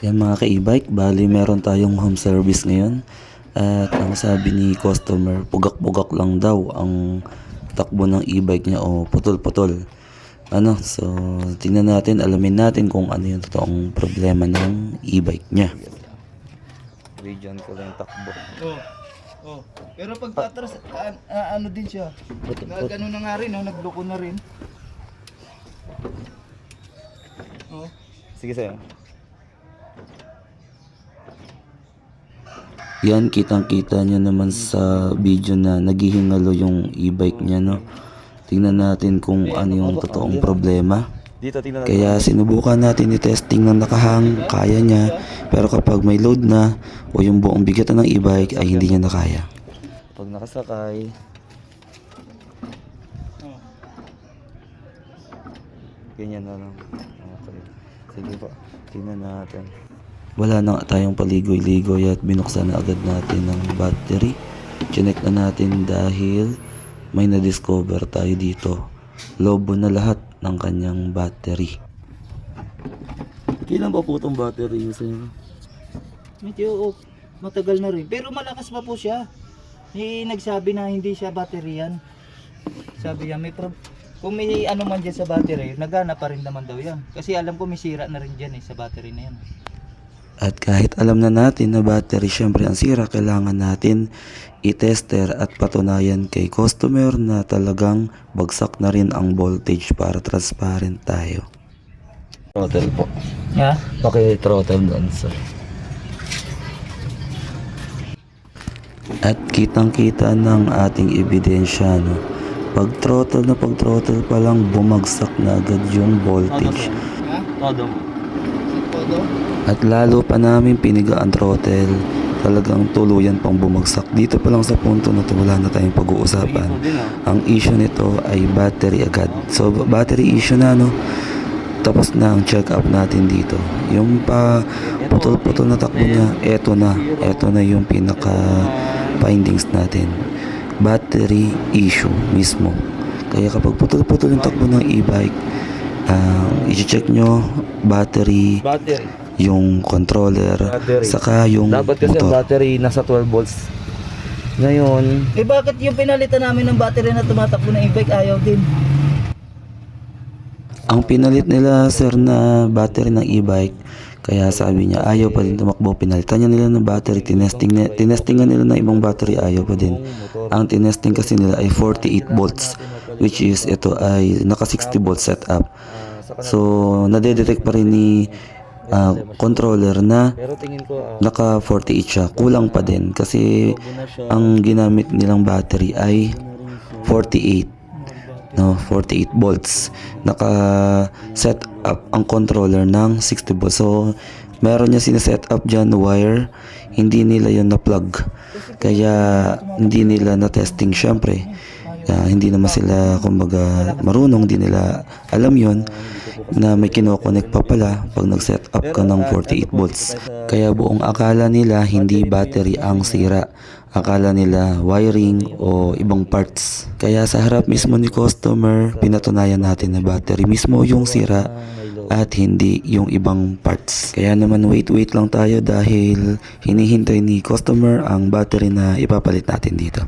Yan mga ka-e-bike, bali meron tayong home service ngayon. At ang sabi ni customer, pugak-pugak lang daw ang takbo ng e-bike niya o putol-putol. So tingnan natin, alamin natin kung ano yung totoong problema ng e-bike niya. Region ko lang takbo. Oh. Oh. Pero pag atras, ano din siya. Gano'n na nga rin, nagloko na rin. Oh. Sige sa'yo. Yan, kitang-kita nyo naman sa video na naghihingalo yung e-bike niya, no? Tingnan natin kung ano yung totoong problema. Kaya sinubukan natin i-testing ng nakahang, kaya niya. Pero kapag may load na o yung buong bigatan ng e-bike ay hindi niya na kaya. Pag nakasakay, ganyan na lang. Okay. Sige po, tingnan natin. Wala na tayong paligoy-ligoy at binuksan na agad natin ng battery. Chinek na natin dahil may na-discover tayo dito. Lobo na lahat ng kanyang battery. Kailan pa po itong battery niya sa'yo? Medyo matagal na rin. Pero malakas pa po siya. Nagsabi na hindi siya battery yan. Sabi niya kung may ano man dyan sa battery, nagana pa rin naman daw yan. Kasi alam ko may sira na rin dyan sa battery na yan. At kahit alam na natin na battery syempre ang sira, kailangan natin i-tester at patunayan kay customer na talagang bagsak na rin ang voltage para transparent tayo. Throttle po. Yeah? Paki-throttle doon, sir. At kitang-kita ng ating ebidensya, no? Pag throttle pa lang, bumagsak na agad yung voltage. Ha? Todo. Todo? At lalo pa namin piniga ang throttle, talagang tuluyan pang bumagsak. Dito pa lang sa punto na to, wala na tayong pag-uusapan. Ang issue nito ay battery agad. So battery issue na, no? Tapos na ang check up natin dito. Yung putol-putol na takbo niya, eto na yung pinaka findings natin. Battery issue mismo. Kaya kapag putol-putol yung takbo ng e-bike, i-check nyo battery, yung controller, saka yung dapat kasi motor. ang battery nasa 12 volts. Ngayon, Bakit yung pinalitan namin ng battery na tumatakbo ng e-bike ayaw din? Ang pinalit nila, sir, na battery ng e-bike, kaya sabi niya ayaw pa din tumakbo. Pinalitan niya nila ng battery, tinestingan nila ng ibang battery, ayaw pa din. Ang tinesting kasi nila ay 48 volts, which is ito ay naka 60 volts setup. So nadedetect pa rin ni controller na pero tingin ko naka 48 siya. Kulang pa din kasi ang ginamit nilang battery ay 48 volts. Naka set up ang controller ng 60 volts. So meron niya sineset up dyan wire, hindi nila yon na plug, kaya hindi nila na testing syempre. Hindi naman sila kumbaga marunong, hindi nila alam yon na may kino-connect pa pala pag nag-set up ka ng 48 volts. Kaya buong akala nila hindi battery ang sira, akala nila wiring o ibang parts. Kaya sa harap mismo ni customer, pinatunayan natin na battery mismo yung sira at hindi yung ibang parts. Kaya naman wait lang tayo dahil hinihintay ni customer ang battery na ipapalit natin dito.